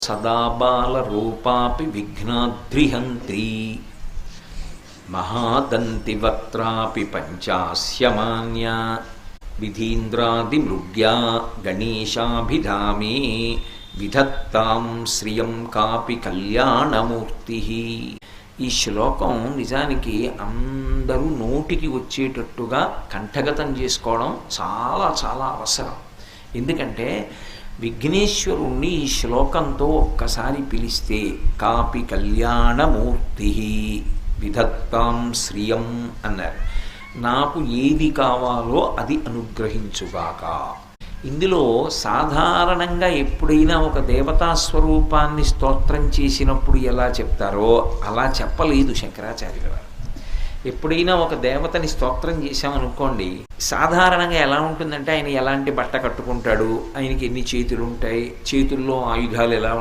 సదా బాలరూపాపి విఘ్నాద్రిహంత్రీ మహాదంతివక్త్రాపి పంచాస్యమాన్యా విధీంద్రాదిమృగ్యా గణేశాభిధామే విధత్తాం శ్రియం కాపి కళ్యాణమూర్తి. ఈ శ్లోకం నిజానికి అందరూ నోటికి వచ్చేటట్టుగా కంఠగతం చేసుకోవడం చాలా చాలా అవసరం. ఎందుకంటే విఘ్నేశ్వరుణ్ణి ఈ శ్లోకంతో ఒక్కసారి పిలిస్తే కాపి కళ్యాణమూర్తి విధత్తాం శ్రియం అన్నారు. నాకు ఏది కావాలో అది అనుగ్రహించుగాక. ఇందులో సాధారణంగా ఎప్పుడైనా ఒక దేవతా స్వరూపాన్ని స్తోత్రం చేసినప్పుడు ఎలా చెప్తారో అలా చెప్పలేదు శంకరాచార్యుల వారు. ఎప్పుడైనా ఒక దేవతని స్తోత్రం చేశామనుకోండి, సాధారణంగా ఎలా ఉంటుందంటే ఆయన ఎలాంటి బట్ట కట్టుకుంటాడు, ఆయనకి ఎన్ని చేతులు ఉంటాయి, చేతుల్లో ఆయుధాలు ఎలా ఉంటాయి,